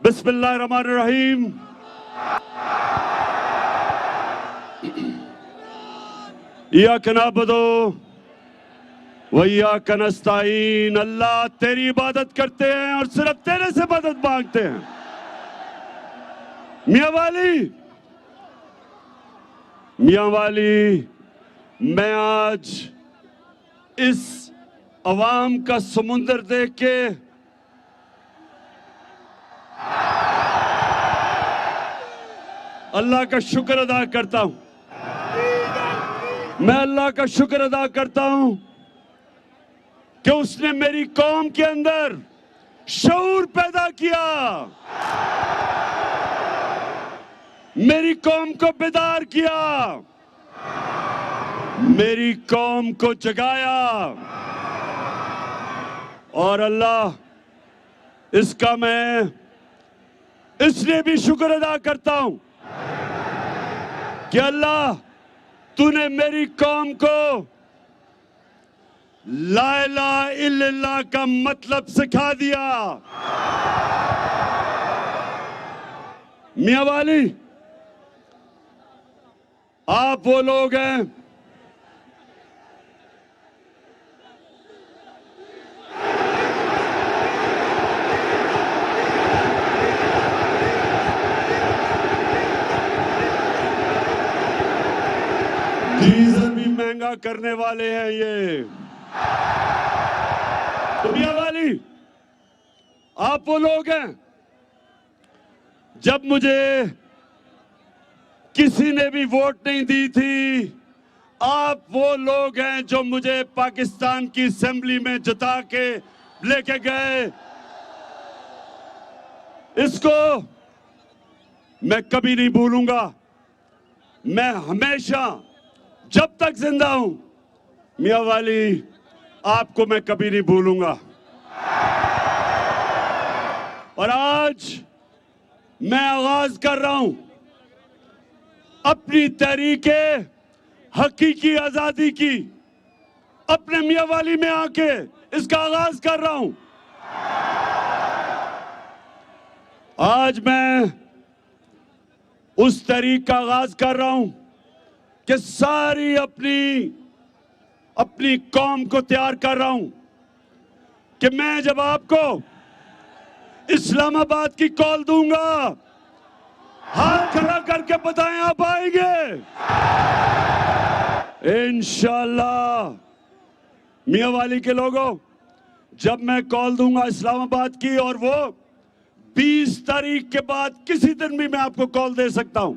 बिस्मिल्लाहिर्रहमानिर्रहीम। इय्याका नअबुदु व इय्याका नस्तईन। अल्लाह तेरी इबादत करते हैं और सिर्फ तेरे से मदद मांगते हैं। मियां वाली, मैं आज इस अवाम का समुंदर देख के अल्लाह का शुक्र अदा करता हूं। मैं अल्लाह का शुक्र अदा करता हूं कि उसने मेरी कौम के अंदर शऊर पैदा किया, मेरी कौम को बेदार किया, मेरी कौम को जगाया। और अल्लाह इसका मैं इसलिए भी शुक्र अदा करता हूं कि अल्लाह तूने मेरी कौम को ला इलाहा इल्लल्लाह का मतलब सिखा दिया। मियां वाली, आप वो लोग हैं डीजल भी महंगा करने वाले हैं ये। तो मियां वाली, आप वो लोग हैं जब मुझे किसी ने भी वोट नहीं दी थी, आप वो लोग हैं जो मुझे पाकिस्तान की असेंबली में जिता के लेके गए। इसको मैं कभी नहीं भूलूंगा। मैं हमेशा जब तक जिंदा हूं, मियां वाली, आपको मैं कभी नहीं भूलूंगा। और आज मैं आगाज कर रहा हूं अपनी तहरीके हकीकी आजादी की। अपने मियां वाली में आके इसका आगाज कर रहा हूं। आज मैं उस तहरीक का आगाज कर रहा हूं कि सारी अपनी कौम को तैयार कर रहा हूं कि मैं जब आपको इस्लामाबाद की कॉल दूंगा, हाथ खड़ा करके बताएं आप आएंगे इंशाअल्लाह। मियां वाली के लोगों, जब मैं कॉल दूंगा इस्लामाबाद की, और वो 20 तारीख के बाद किसी दिन भी मैं आपको कॉल दे सकता हूं।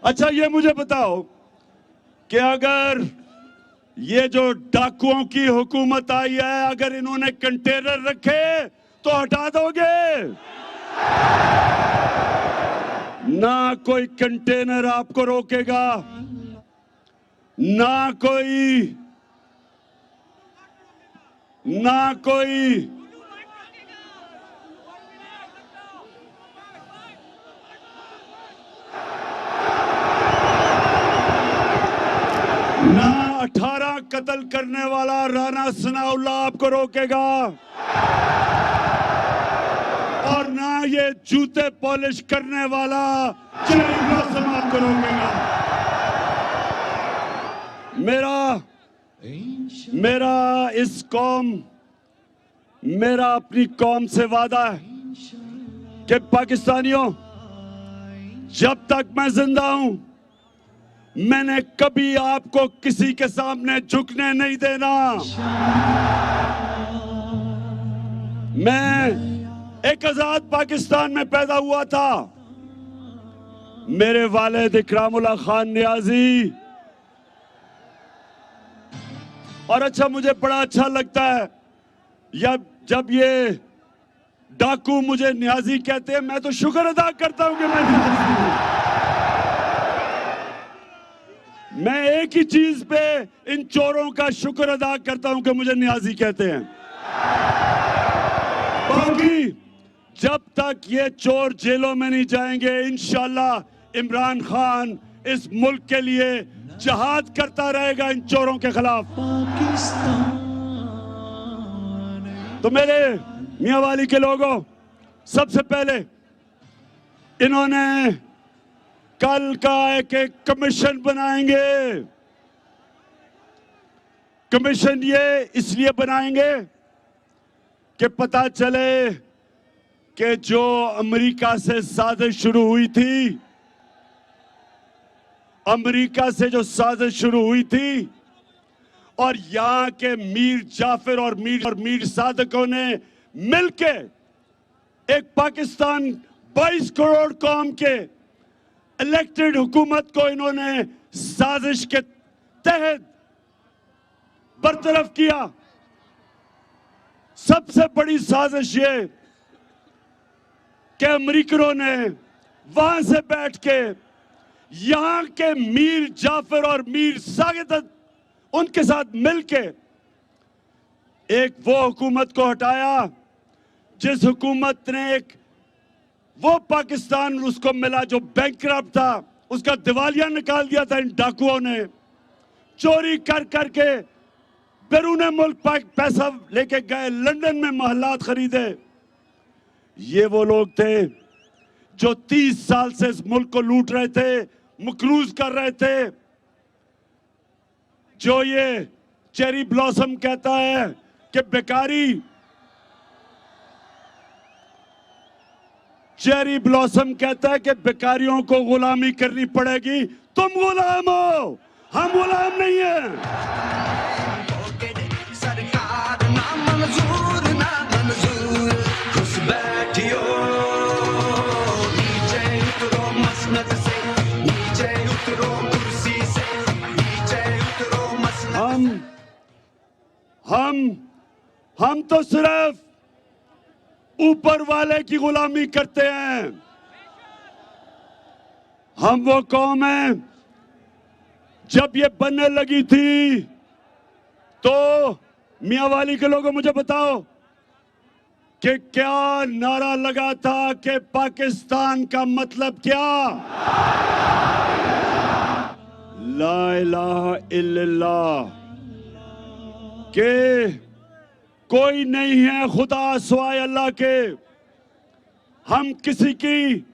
अच्छा, ये मुझे बताओ कि अगर ये जो डाकुओं की हुकूमत आई है, अगर इन्होंने कंटेनर रखे तो हटा दोगे? ना कोई कंटेनर आपको रोकेगा, ना कोई ना 18 कत्ल करने वाला राना सनाउल्लाह आपको रोकेगा, और ना ये जूते पॉलिश करने वाला आपको रोकेगा। मेरा इस कौम, मेरा अपनी कौम से वादा है कि पाकिस्तानियों, जब तक मैं जिंदा हूं, मैंने कभी आपको किसी के सामने झुकने नहीं देना। मैं एक आजाद पाकिस्तान में पैदा हुआ था। मेरे वालिद इकरामुल्लाह खान नियाजी, और अच्छा, मुझे बड़ा अच्छा लगता है जब ये डाकू मुझे नियाजी कहते हैं। मैं तो शुक्र अदा करता हूं कि मैं एक ही चीज पे इन चोरों का शुक्र अदा करता हूं कि मुझे नियाजी कहते हैं। बाकी जब तक ये चोर जेलों में नहीं जाएंगे, इंशाअल्लाह इमरान खान इस मुल्क के लिए जिहाद करता रहेगा इन चोरों के खिलाफ। तो मेरे मियांवाली के लोगों, सबसे पहले इन्होंने कल का एक कमीशन बनाएंगे। कमीशन ये इसलिए बनाएंगे कि पता चले कि जो अमेरिका से साजिश शुरू हुई थी, अमेरिका से जो साजिश शुरू हुई थी और यहां के मीर जाफर और मीर सादकों ने मिलके एक पाकिस्तान 22 करोड़ कौम के इलेक्टेड हुकूमत को इन्होंने साजिश के तहत बरतरफ किया। सबसे बड़ी साजिश ये कि अमेरिकनों ने वहां से बैठ के यहां के मीर जाफर और मीर सागिद उनके साथ मिलके एक वो हुकूमत को हटाया जिस हुकूमत ने एक वो पाकिस्तान उसको मिला जो बैंकरप्ट था, उसका दिवालिया निकाल दिया था इन डाकुओं ने। चोरी कर करके बैरूने मुल्क पैसा लेके गए, लंदन में महलात खरीदे। ये वो लोग थे जो 30 साल से इस मुल्क को लूट रहे थे, मकरूज कर रहे थे। जो ये चेरी ब्लॉसम कहता है कि बेकारी, चेरी ब्लॉसम कहता है कि बेकारियों को गुलामी करनी पड़ेगी। तुम गुलाम हो, हम गुलाम नहीं हैं। सरकार ना मंजूर ना मंजूर, खुश बैठियो नीचे उतरो मसनद से, नीचे उतरो कुर्सी से, नीचे उतरो मसनद। हम तो सिर्फ ऊपर वाले की गुलामी करते हैं। हम वो कौम है, जब ये बनने लगी थी तो मियांवाली के लोगों मुझे बताओ कि क्या नारा लगा था कि पाकिस्तान का मतलब क्या? ला इलाहा इल्लल्लाह, के कोई नहीं है खुदा सिवाय अल्लाह के। हम किसी की,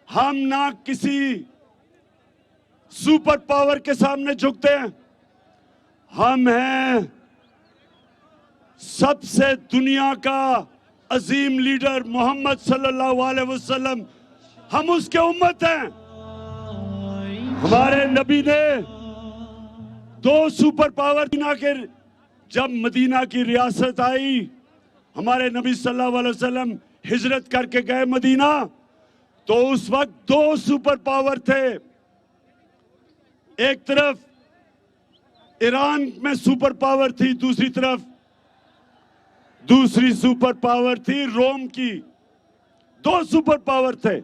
हम ना किसी सुपर पावर के सामने झुकते हैं। हम हैं सबसे दुनिया का अजीम लीडर मोहम्मद सल्लल्लाहु अलैहि वसल्लम, हम उसके उम्मत हैं। हमारे नबी ने 2 सुपर पावर के, जब मदीना की रियासत आई, हमारे नबी सल्लल्लाहु अलैहि वसल्लम हिजरत करके गए मदीना, तो उस वक्त 2 सुपर पावर थे। एक तरफ ईरान में सुपर पावर थी, दूसरी तरफ दूसरी सुपर पावर थी रोम की। 2 सुपर पावर थे।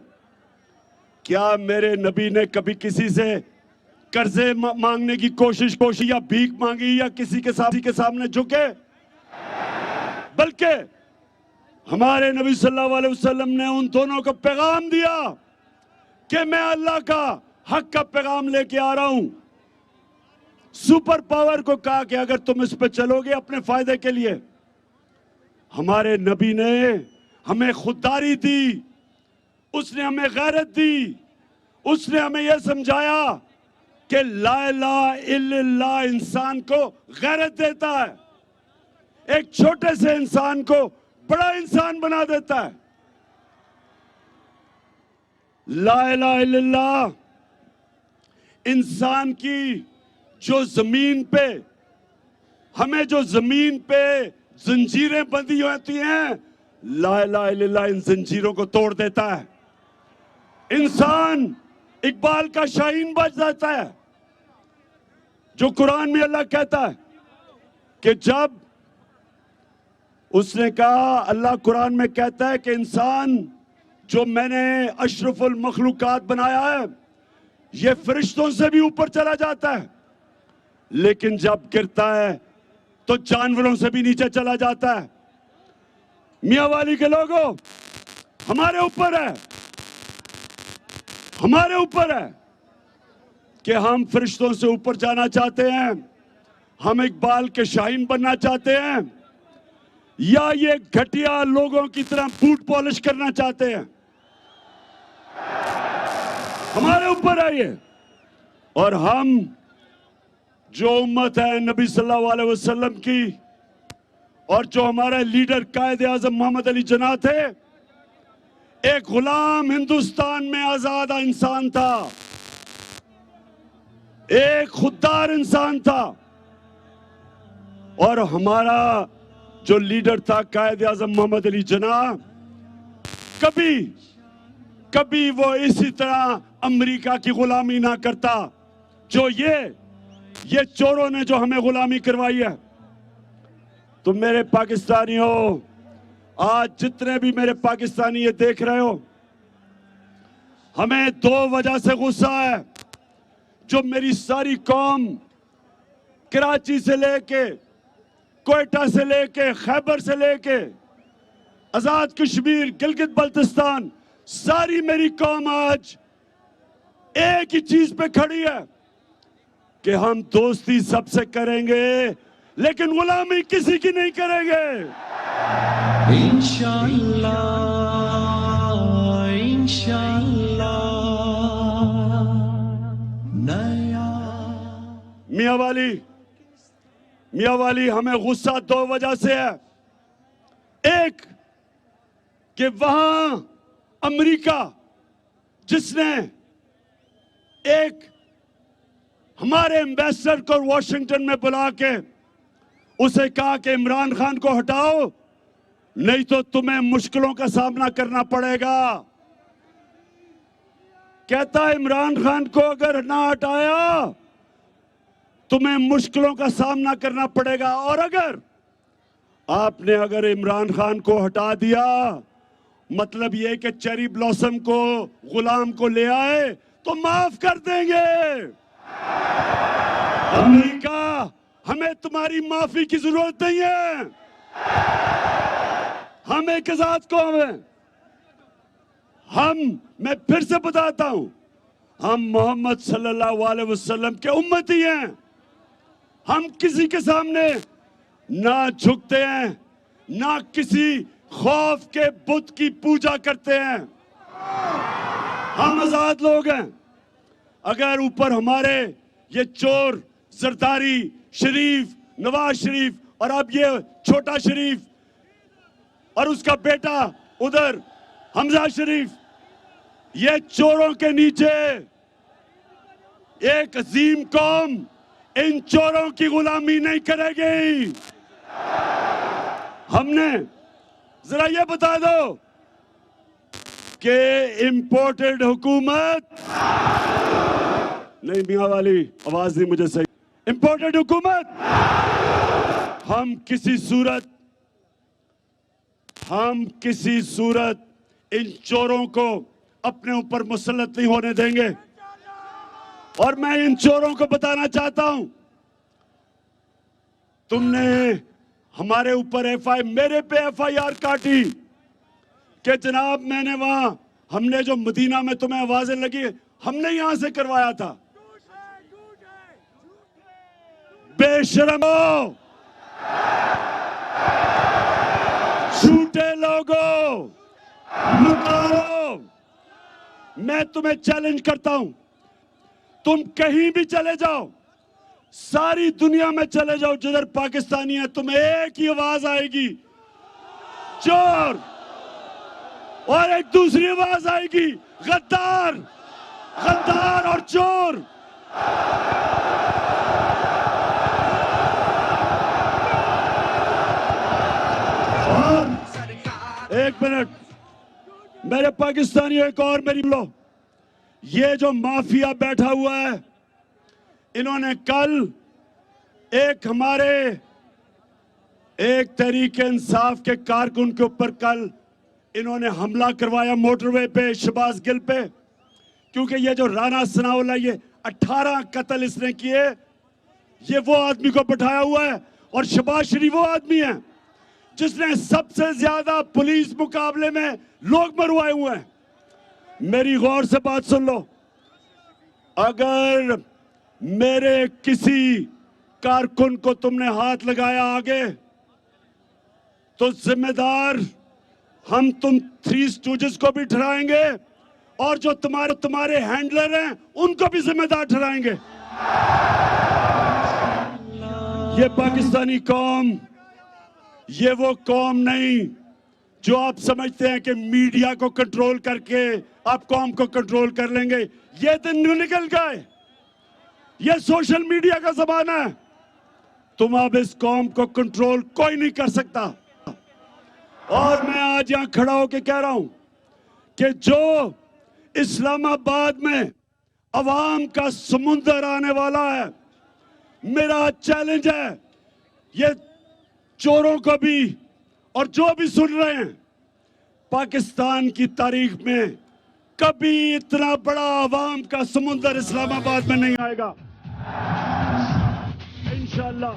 क्या मेरे नबी ने कभी किसी से कर्जे मांगने की कोशिश या भीख मांगी या किसी के सामने झुके? बल्कि हमारे नबी सल्लल्लाहु अलैहि वसल्लम ने उन दोनों को पैगाम दिया कि मैं अल्लाह का हक का पैगाम लेके आ रहा हूं। सुपर पावर को कहा कि अगर तुम इस पे चलोगे अपने फायदे के लिए। हमारे नबी ने हमें खुददारी दी, उसने हमें गैरत दी, उसने हमें यह समझाया कि ला इलाहा इल्लल्लाह इंसान को गैरत देता है, एक छोटे से इंसान को बड़ा इंसान बना देता है। ला इलाहा इल्लल्लाह इंसान की जो जमीन पे, हमें जो जमीन पे जंजीरें बंधी होती हैं, ला इलाहा इल्लल्लाह इन जंजीरों को तोड़ देता है। इंसान इकबाल का शाहीन बच जाता है। जो कुरान में अल्लाह कहता है कि जब उसने कहा, अल्लाह कुरान में कहता है कि इंसान जो मैंने अशरफुल मखलूकात बनाया है, ये फरिश्तों से भी ऊपर चला जाता है, लेकिन जब गिरता है तो जानवरों से भी नीचे चला जाता है। मियांवाली के लोगों, हमारे ऊपर है, हमारे ऊपर है कि हम फरिश्तों से ऊपर जाना चाहते हैं, हम इकबाल के शाहीन बनना चाहते हैं। या ये घटिया लोगों की तरह बूट पॉलिश करना चाहते हैं? हमारे ऊपर है ये। और हम जो उम्मत है नबी सल्लल्लाहु अलैहि वसल्लम की, और जो हमारे लीडर कायदे आजम मोहम्मद अली जिन्ना थे, एक गुलाम हिंदुस्तान में आजाद इंसान था, एक खुददार इंसान था। और हमारा जो लीडर था कायदे आजम मोहम्मद अली जिन्ना, कभी वो इसी तरह अमेरिका की गुलामी ना करता जो ये चोरों ने जो हमें गुलामी करवाई है। तो मेरे पाकिस्तानियों, आज जितने भी मेरे पाकिस्तानी ये देख रहे हो, हमें दो वजह से गुस्सा है। जो मेरी सारी कौम कराची से लेके, कोयटा से लेके, खैबर से लेके, आजाद कश्मीर, गिलगित बल्तिस्तान, सारी मेरी कौम आज एक ही चीज पे खड़ी है कि हम दोस्ती सबसे करेंगे लेकिन गुलामी किसी की नहीं करेंगे। इंशाअल्लाह, इंशाअल्लाह। मियां वाली हमें गुस्सा दो वजह से है। एक कि वहां अमेरिका जिसने एक हमारे एम्बेसडर को वॉशिंगटन में बुला के उसे कहा कि इमरान खान को हटाओ, नहीं तो तुम्हें मुश्किलों का सामना करना पड़ेगा। कहता इमरान खान को अगर ना हटाया तुम्हें मुश्किलों का सामना करना पड़ेगा, और अगर इमरान खान को हटा दिया मतलब यह कि चेरी ब्लॉसम को, गुलाम को ले आए तो माफ कर देंगे। अमेरिका, हमें तुम्हारी माफी की जरूरत नहीं है। हम एक आजाद कौम हैं। मैं फिर से बताता हूं, हम मोहम्मद सल्लल्लाहु अलैहि वसल्लम के उम्मती हैं। हम किसी के सामने ना झुकते हैं, ना किसी खौफ के बुत की पूजा करते हैं। हम आजाद लोग हैं। अगर ऊपर हमारे ये चोर जरदारी शरीफ, नवाज शरीफ और अब ये छोटा शरीफ और उसका बेटा उधर हमजा शरीफ, ये चोरों के नीचे एक अजीम कौम इन चोरों की गुलामी नहीं करेगी। हमने जरा ये बता दो कि इंपोर्टेड हुकूमत नहीं, मियां वाली आवाज नहीं मुझे सही, इंपोर्टेड हुकूमत हम किसी सूरत इन चोरों को अपने ऊपर मुसल्लत नहीं होने देंगे। और मैं इन चोरों को बताना चाहता हूं, तुमने हमारे ऊपर मेरे पे FIR काटी कि जनाब मैंने वहां, हमने जो मदीना में तुम्हें आवाजें लगी हमने यहां से करवाया था। बेशरमो, झूठे लोगों, मुकारो, मैं तुम्हें चैलेंज करता हूं, तुम कहीं भी चले जाओ, सारी दुनिया में चले जाओ, जिधर पाकिस्तानी है, तुम्हें एक ही आवाज आएगी, चोर, और एक दूसरी आवाज आएगी, गद्दार, गद्दार और चोर। एक मिनट मेरे पाकिस्तानी, एक और मेरी लो, ये जो माफिया बैठा हुआ है, इन्होंने कल एक तहरीक इंसाफ के कारकुन के ऊपर कल इन्होंने हमला करवाया मोटरवे पे, शहबाज गिल पे, क्योंकि ये जो राना सनाउल्लाह, ये 18 कत्ल इसने किए, ये वो आदमी को बैठाया हुआ है। और शहबाज शरीफ वो आदमी है जिसने सबसे ज्यादा पुलिस मुकाबले में लोग मरवाए हुए हैं। मेरी गौर से बात सुन लो, अगर मेरे किसी कारकुन को तुमने हाथ लगाया आगे, तो जिम्मेदार हम तुम थ्री स्टूजेस को भी ठहराएंगे और जो तुम्हारे हैंडलर हैं उनको भी जिम्मेदार ठहराएंगे। ये पाकिस्तानी कौम, ये वो कौम नहीं जो आप समझते हैं कि मीडिया को कंट्रोल करके आप कौम को कंट्रोल कर लेंगे। ये दिन निकल गए, ये सोशल मीडिया का जमाना है। तुम अब इस कौम को कंट्रोल कोई नहीं कर सकता। और मैं आज यहां खड़ा होकर कह रहा हूं कि जो इस्लामाबाद में अवाम का समुंदर आने वाला है, मेरा चैलेंज है ये चोरों को भी और जो भी सुन रहे हैं, पाकिस्तान की तारीख में कभी इतना बड़ा अवाम का समुंदर इस्लामाबाद में नहीं आएगा इंशाअल्लाह।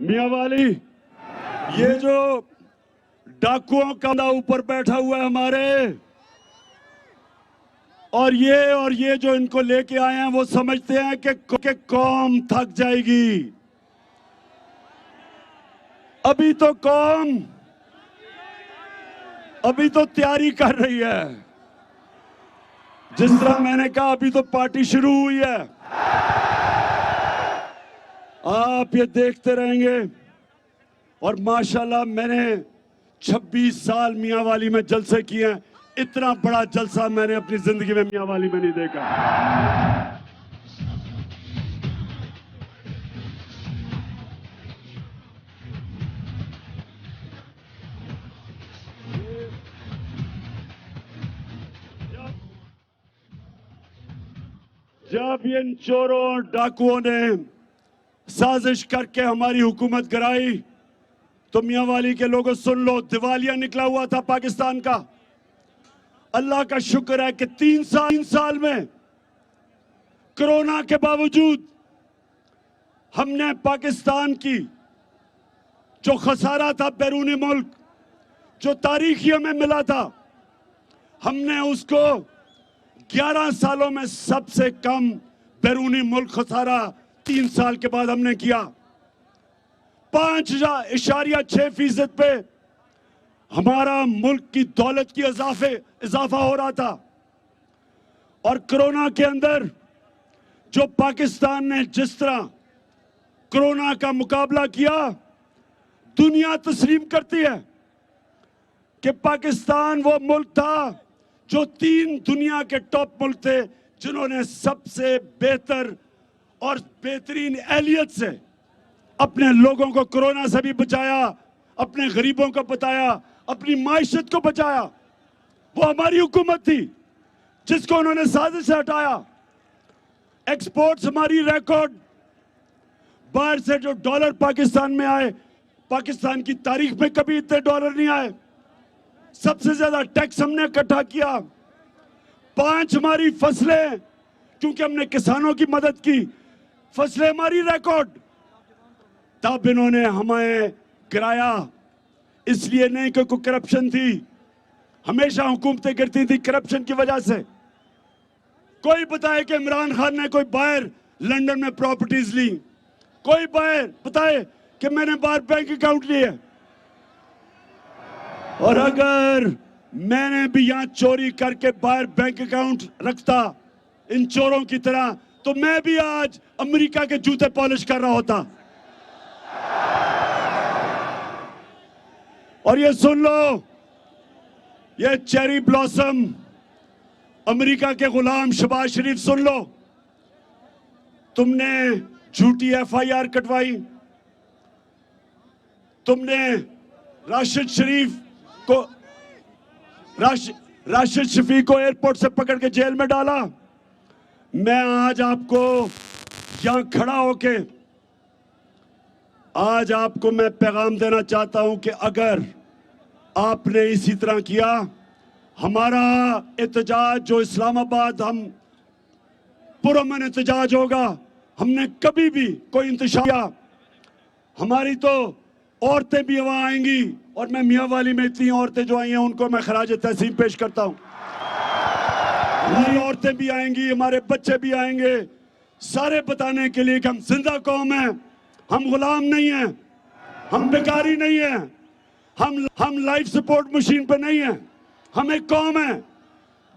मियां वाली, ये जो डाकुओं का ऊपर बैठा हुआ है हमारे, और ये जो इनको लेके आए हैं वो समझते हैं कि कौम थक जाएगी। अभी तो कौम तैयारी कर रही है। जिस तरह मैंने कहा, अभी तो पार्टी शुरू हुई है। आप ये देखते रहेंगे। और माशाल्लाह मैंने 26 साल मियांवाली में जलसे किए हैं, इतना बड़ा जलसा मैंने अपनी जिंदगी में मियांवाली में नहीं देखा। जब इन चोरों और डाकुओं ने साजिश करके हमारी हुकूमत गिराई, तो मियांवाली के लोगों सुन लो, दिवालिया निकला हुआ था पाकिस्तान का। अल्लाह का शुक्र है कि 3 साल में कोरोना के बावजूद हमने पाकिस्तान की जो खसारा था बैरूनी मुल्क, जो तारीखी हमें मिला था, हमने उसको 11 सालों में सबसे कम बैरूनी मुल्क खसारा 3 साल के बाद हमने किया। 5.6% पे हमारा मुल्क की दौलत की इजाफा हो रहा था। और कोरोना के अंदर जो पाकिस्तान ने जिस तरह कोरोना का मुकाबला किया, दुनिया तस्लीम करती है कि पाकिस्तान वो मुल्क था जो 3 दुनिया के टॉप मुल्क थे जिन्होंने सबसे बेहतर और बेहतरीन एहलियत से अपने लोगों को कोरोना से भी बचाया, अपने गरीबों को बचाया, अपनी माइशत को बचाया। वो हमारी हुकूमत थी जिसको उन्होंने साजिश से हटाया। एक्सपोर्ट्स हमारी रिकॉर्ड, बाहर से जो डॉलर पाकिस्तान में आए, पाकिस्तान की तारीख में कभी इतने डॉलर नहीं आए। सबसे ज्यादा टैक्स हमने इकट्ठा किया। 5 हमारी फसलें, क्योंकि हमने किसानों की मदद की, फसलें हमारी रिकॉर्ड। तब इन्होंने हमें गिराया, इसलिए नहीं कि कोई करप्शन थी। हमेशा हुकूमतें गिरती थी करप्शन की वजह से। कोई बताए कि इमरान खान ने कोई बाहर लंदन में प्रॉपर्टीज ली, कोई बाहर बताए कि मैंने बाहर बैंक अकाउंट लिए। और अगर मैंने भी यहां चोरी करके बाहर बैंक अकाउंट रखता इन चोरों की तरह, तो मैं भी आज अमेरिका के जूते पॉलिश कर रहा होता। और ये सुन लो, ये चेरी ब्लॉसम अमेरिका के गुलाम शहबाज शरीफ, सुन लो, तुमने झूठी FIR कटवाई, तुमने राशिद शरीफ को राशिद शफीक को एयरपोर्ट से पकड़ के जेल में डाला। मैं आज आपको यहां खड़ा होके आज आपको मैं पैगाम देना चाहता हूं कि अगर आपने इसी तरह किया, हमारा एहतजाज जो इस्लामाबाद हम पुरअमन एहतजाज होगा। हमने कभी भी कोई इंतशार किया, हमारी तो औरतें भी वहां आएंगी और मैं मियांवाली में इतनी औरतें जो आई हैं उनको मैं खराज तहसीन पेश करता हूं। हमारी औरतें भी आएंगी, हमारे बच्चे भी आएंगे, सारे बताने के लिए कि हम जिंदा कौम हैं, हम गुलाम नहीं हैं, हम बेकारी नहीं हैं, हम लाइफ सपोर्ट मशीन पे नहीं हैं। हम एक कौम है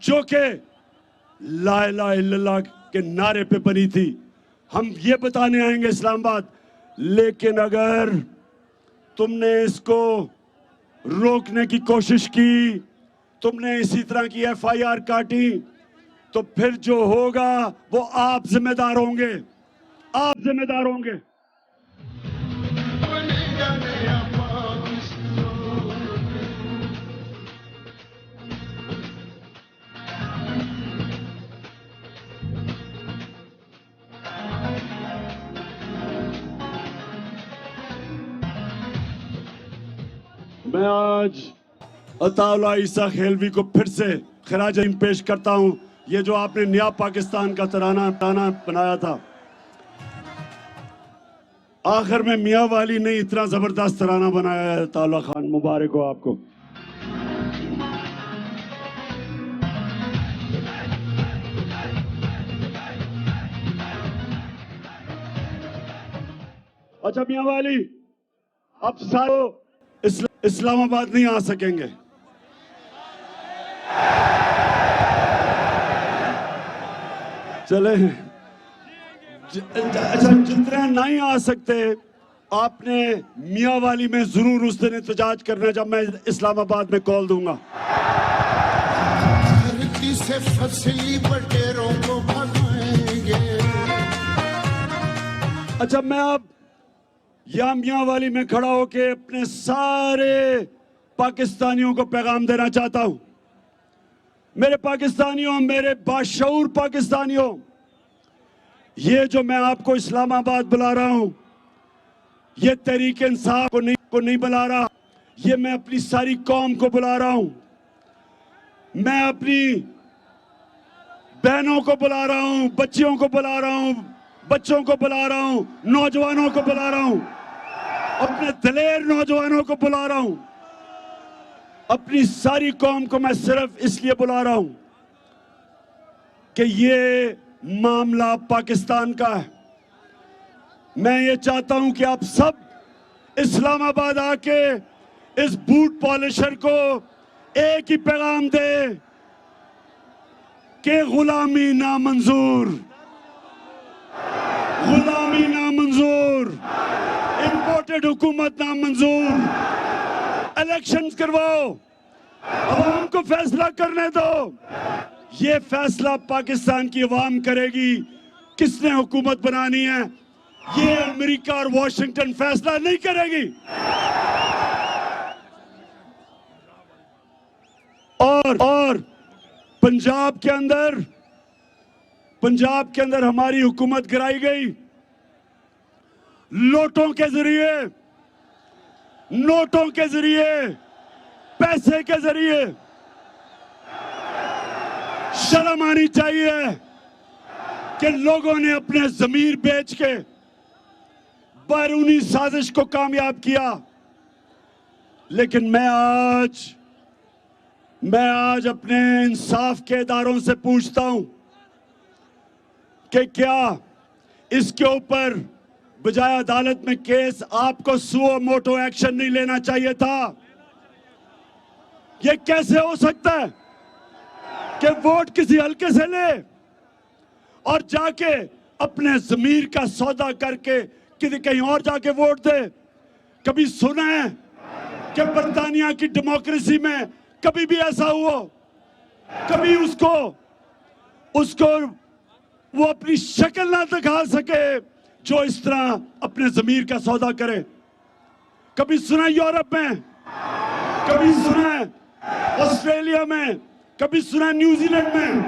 जो कि ला इलाहा इल्लल्लाह के नारे पे बनी थी। हम ये बताने आएंगे इस्लामाबाद। लेकिन अगर तुमने इसको रोकने की कोशिश की, तुमने इसी तरह की एफआईआर काटी, तो फिर जो होगा वो आप जिम्मेदार होंगे, आप जिम्मेदार होंगे। मैं आज अताउल्लाह ईसा खेलवी को फिर से खराज पेश करता हूं। ये जो आपने नया पाकिस्तान का तराना बनाया था, आखिर में मियांवाली ने इतना जबरदस्त तराना बनाया है। अताउल्लाह खान, मुबारक हो आपको। अच्छा मियांवाली, अब सारे इस्लामाबाद नहीं आ सकेंगे। चले, अच्छा जितने नहीं आ सकते, आपने मियांवाली में जरूर उस दिन एहतजाज करना जब मैं इस्लामाबाद में कॉल दूंगा। धरती से फसली बटेरों को भगाएंगे। अच्छा, मैं अब या मियांवाली में खड़ा होके अपने सारे पाकिस्तानियों को पैगाम देना चाहता हूं। मेरे पाकिस्तानियों, मेरे बाशऊर पाकिस्तानियों, ये जो मैं आपको इस्लामाबाद बुला रहा हूं, ये तहरीक इंसाफ को नहीं बुला रहा, ये मैं अपनी सारी कौम को बुला रहा हूं। मैं अपनी बहनों को बुला रहा हूं, बच्चियों को बुला रहा हूं, बच्चों को बुला रहा हूं, नौजवानों को बुला रहा हूं, अपने दलेर नौजवानों को बुला रहा हूं। अपनी सारी कौम को मैं सिर्फ इसलिए बुला रहा हूं कि ये मामला पाकिस्तान का है। मैं ये चाहता हूं कि आप सब इस्लामाबाद आके इस बूट पॉलिशर को एक ही पैगाम दे कि गुलामी नामंजूर, गुलामी नामंजूर, इंपोर्टेड हुकूमत नामंजूर। इलेक्शंस करवाओ, अवाम को फैसला करने दो। ये फैसला पाकिस्तान की अवाम करेगी किसने हुकूमत बनानी है। ये अमेरिका और वॉशिंगटन फैसला नहीं करेगी। और पंजाब के अंदर हमारी हुकूमत गिराई गई नोटों के जरिए, पैसे के जरिए। शर्म आनी चाहिए कि लोगों ने अपने जमीर बेच के बैरूनी साजिश को कामयाब किया। लेकिन मैं आज अपने इंसाफ के इदारों से पूछता हूं कि क्या इसके ऊपर बजाय अदालत में केस आपको सुओ मोटो एक्शन नहीं लेना चाहिए था? यह कैसे हो सकता है कि वोट किसी हल्के से ले और जाके अपने जमीर का सौदा करके कहीं और जाके वोट दे? कभी सुना है कि बर्तानिया की डेमोक्रेसी में कभी भी ऐसा हुआ? कभी उसको वो अपनी शक्ल ना दिखा सके जो इस तरह अपने जमीर का सौदा करे? कभी सुना यूरोप में, कभी सुना ऑस्ट्रेलिया में, कभी सुना न्यूजीलैंड में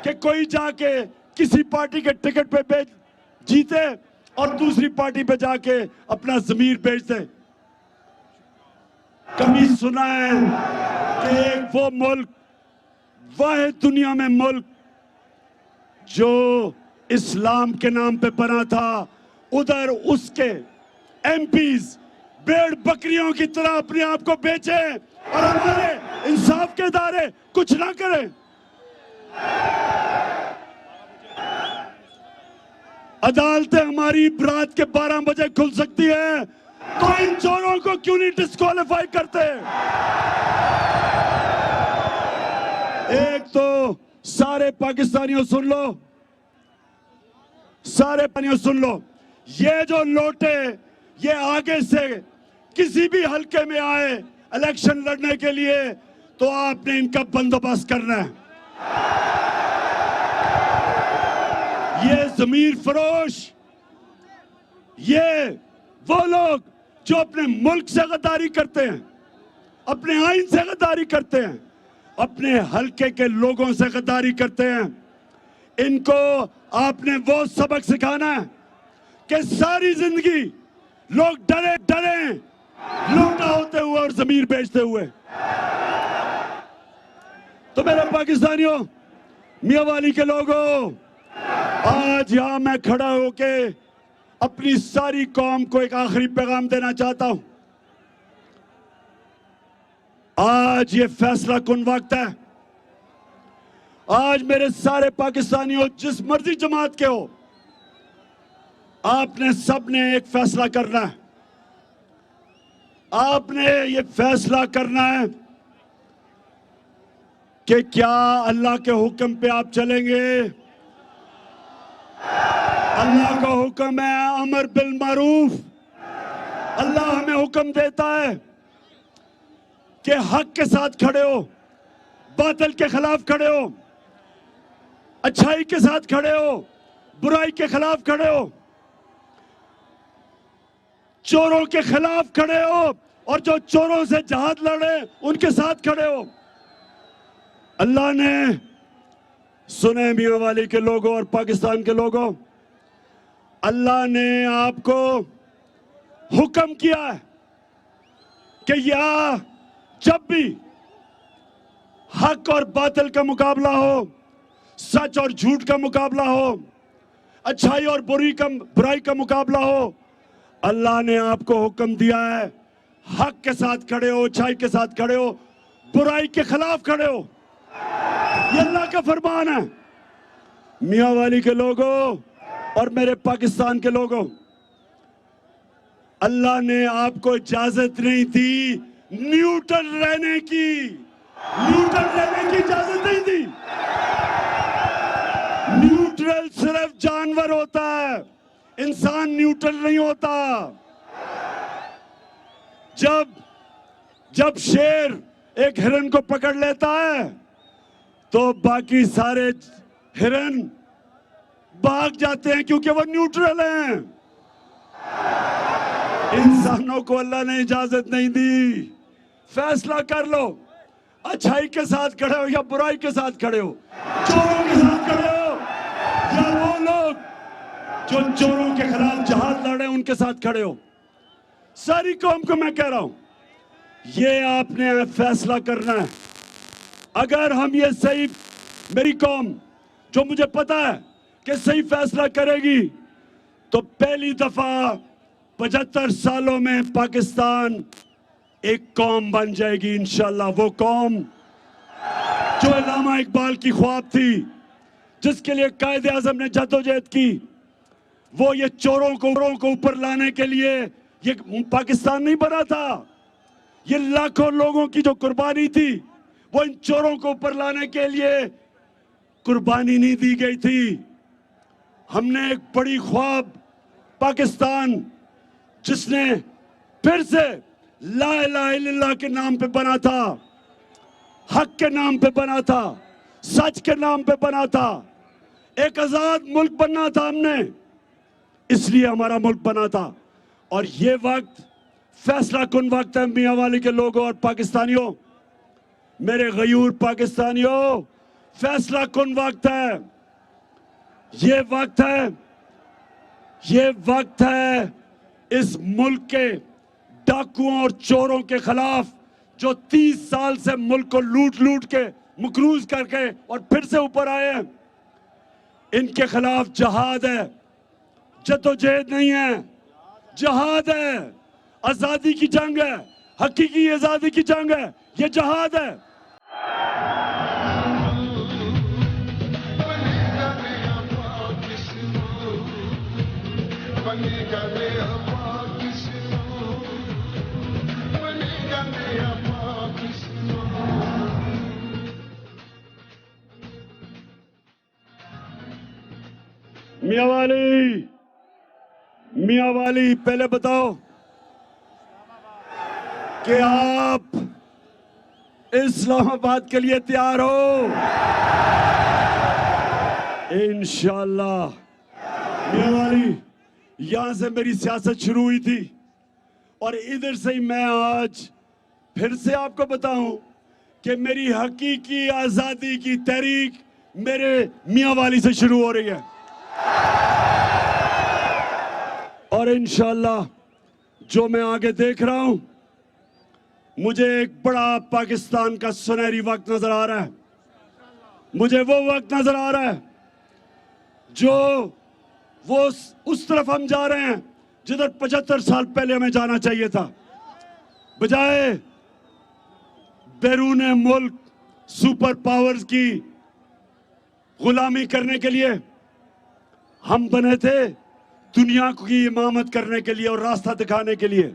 कि कोई जाके किसी पार्टी के टिकट पे बेच जीते और दूसरी पार्टी पे जाके अपना जमीर बेच दे? कभी सुना है कि एक वो मुल्क, वाहिद दुनिया में मुल्क जो इस्लाम के नाम पे बना था, उधर उसके एमपीज भेड़ बकरियों की तरह अपने आप को बेचे और हमारे इंसाफ के इदारे कुछ ना करें? अदालतें हमारी रात के 12 बजे खुल सकती है, तो इन चोरों को क्यों नहीं डिस्क्वालीफाई करते? एक तो सारे पाकिस्तानियों सुन लो, सारे पाकिस्तानियों सुन लो, ये जो लोटे ये आगे से किसी भी हलके में आए इलेक्शन लड़ने के लिए, तो आपने इनका बंदोबस्त करना है। ये जमीर फरोश, ये वो लोग जो अपने मुल्क से गद्दारी करते हैं, अपने आइन से गद्दारी करते हैं, अपने हलके के लोगों से गद्दारी करते हैं, इनको आपने वो सबक सिखाना है कि सारी जिंदगी लोग डरे डरे लूटा होते हुए और जमीर बेचते हुए। तो मेरे पाकिस्तानियों, मियांवाली के लोगों, आज यहां मैं खड़ा होके अपनी सारी कौम को एक आखिरी पैगाम देना चाहता हूं। आज ये फैसला कुन वक्त है। आज मेरे सारे पाकिस्तानियों, जिस मर्जी जमात के हो, आपने सबने एक फैसला करना है। आपने ये फैसला करना है कि क्या अल्लाह के हुक्म पे आप चलेंगे। अल्लाह का हुक्म है अमर बिल मारूफ। अल्लाह हमें हुक्म देता है कि हक के साथ खड़े हो, बातिल के खिलाफ खड़े हो, अच्छाई के साथ खड़े हो, बुराई के खिलाफ खड़े हो, चोरों के खिलाफ खड़े हो और जो चोरों से जहाद लड़े उनके साथ खड़े हो। अल्लाह ने सुने मियांवाली के लोगों और पाकिस्तान के लोगों, अल्लाह ने आपको हुक्म किया है कि या जब भी हक और बातिल का मुकाबला हो, सच और झूठ का मुकाबला हो, अच्छाई और बुराई का मुकाबला हो, अल्लाह ने आपको हुक्म दिया है हक के साथ खड़े हो, अच्छाई के साथ खड़े हो, बुराई के खिलाफ खड़े हो। ये अल्लाह का फरमान है। मियांवाली के लोगों और मेरे पाकिस्तान के लोगों, अल्लाह ने आपको इजाजत नहीं दी न्यूट्रल रहने की। न्यूट्रल रहने की इजाजत नहीं दी। न्यूट्रल सिर्फ जानवर होता है, इंसान न्यूट्रल नहीं होता। जब शेर एक हिरन को पकड़ लेता है तो बाकी सारे हिरन भाग जाते हैं क्योंकि वो न्यूट्रल हैं। इंसानों को अल्लाह ने इजाजत नहीं दी। फैसला कर लो, अच्छाई के साथ खड़े हो या बुराई के साथ खड़े हो, चोरों के साथ खड़े हो या वो लोग जो चोरों के खिलाफ जहाद लड़े उनके साथ खड़े हो। सारी कौम को मैं कह रहा हूं, ये आपने फैसला करना है। अगर हम ये सही, मेरी कौम जो मुझे पता है कि सही फैसला करेगी, तो पहली दफा 75 सालों में पाकिस्तान एक कौम बन जाएगी इंशाल्लाह। वो कौम जो अल्लामा इकबाल की ख्वाब थी, जिसके लिए कायदे आजम ने जद्दोजहद की, वो ये चोरों को ऊपर लाने के लिए ये पाकिस्तान नहीं बना था। ये लाखों लोगों की जो कुर्बानी थी, वो इन चोरों को ऊपर लाने के लिए कुर्बानी नहीं दी गई थी। हमने एक बड़ी ख्वाब पाकिस्तान, जिसने फिर से ला इलाहा इल्लल्लाह के नाम पे बना था, हक के नाम पे बना था, सच के नाम पे बना था, एक आजाद मुल्क बनना था हमने, इसलिए हमारा मुल्क बना था। और ये वक्त फैसला कुन वक्त है मियांवाली के लोगों और पाकिस्तानियों, मेरे गयूर पाकिस्तानियों, फैसला कुन वक्त है। ये वक्त है, ये वक्त है इस मुल्क के डाकुओं और चोरों के खिलाफ, जो 30 साल से मुल्क को लूट लूट के मकरूज करके और फिर से ऊपर आए हैं। इनके खिलाफ जहाद है, जद्दोजहद नहीं है, जहाद है। आजादी की जंग है, हकीकी आजादी की जंग है, ये जहाद है। मियां वाली, पहले बताओ कि आप इस्लामाबाद के लिए तैयार हो? इंशाअल्लाह। मियां वाली, यहां से मेरी सियासत शुरू हुई थी और इधर से ही मैं आज फिर से आपको बताऊं कि मेरी हकीकी आजादी की तहरीक मेरे मियां वाली से शुरू हो रही है। और इंशाअल्लाह जो मैं आगे देख रहा हूं, मुझे एक बड़ा पाकिस्तान का सुनहरी वक्त नजर आ रहा है। मुझे वो वक्त नजर आ रहा है जो वो उस तरफ हम जा रहे हैं जिधर 75 साल पहले हमें जाना चाहिए था। बजाय बैरून मुल्क सुपर पावर्स की गुलामी करने के लिए, हम बने थे दुनिया की इमामत करने के लिए और रास्ता दिखाने के लिए।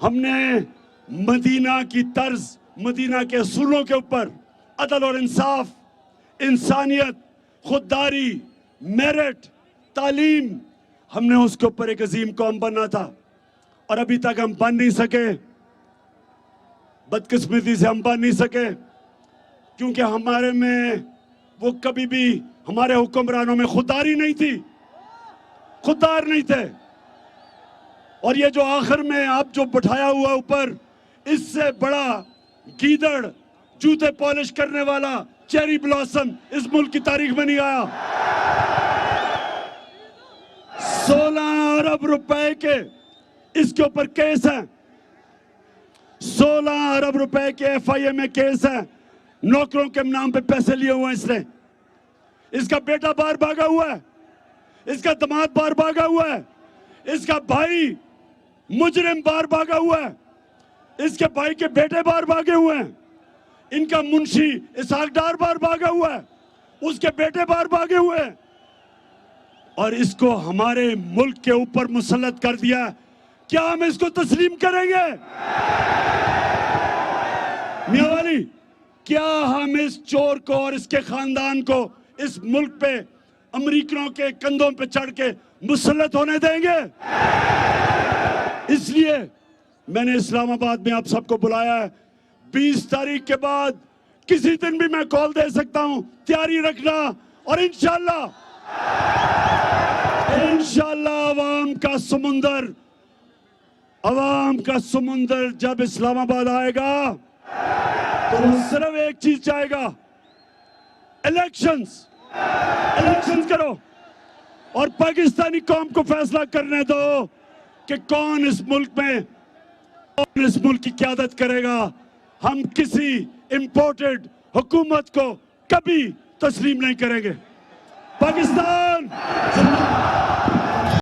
हमने मदीना की तर्ज, मदीना के असूलों के ऊपर अदल और इंसाफ, इंसानियत, खुददारी, मेरिट, तालीम, हमने उसके ऊपर एक अजीम कौम बनना था और अभी तक हम बन नहीं सके। बदकिस्मती से हम बन नहीं सके क्योंकि हमारे में वो कभी भी, हमारे हुक्मरानों में खुददारी नहीं थी, खुददार नहीं थे। और ये जो आखिर में आप जो बिठाया हुआ ऊपर, इससे बड़ा गीदड़, जूते पॉलिश करने वाला चेरी ब्लॉसम इस मुल्क की तारीख में नहीं आया। 16 अरब रुपए के इसके ऊपर केस है, 16 अरब रुपए के FIA में केस है। नौकरों के नाम पे पैसे लिए हुए हैं इसने। इसका बेटा बाहर भागा हुआ है, इसका दामाद बाहर भागा हुआ है, इसका भाई मुजरिम बाहर भागा हुआ है, इसके भाई के बेटे बाहर भागे हुए हैं, इनका मुंशी इसहाक डार बाहर भागा हुआ है, उसके बेटे बाहर भागे हुए हैं और इसको हमारे मुल्क के ऊपर मुसल्लत कर दिया। क्या हम इसको तस्लीम करेंगे? मियां वाली, क्या हम इस चोर को और इसके खानदान को इस मुल्क पे अमेरिकनों के कंधों पे चढ़ के मुसल्लत होने देंगे? इसलिए मैंने इस्लामाबाद में आप सबको बुलाया है। 20 तारीख के बाद किसी दिन भी मैं कॉल दे सकता हूं, तैयारी रखना। और इंशाल्लाह अवाम का समुंदर जब इस्लामाबाद आएगा तो वो सिर्फ एक चीज चाहेगा, इलेक्शंस करो और पाकिस्तानी कौम को फैसला करने दो कि कौन इस मुल्क की क़यादत करेगा। हम किसी इंपोर्टेड हुकूमत को कभी तस्लीम नहीं करेंगे। पाकिस्तान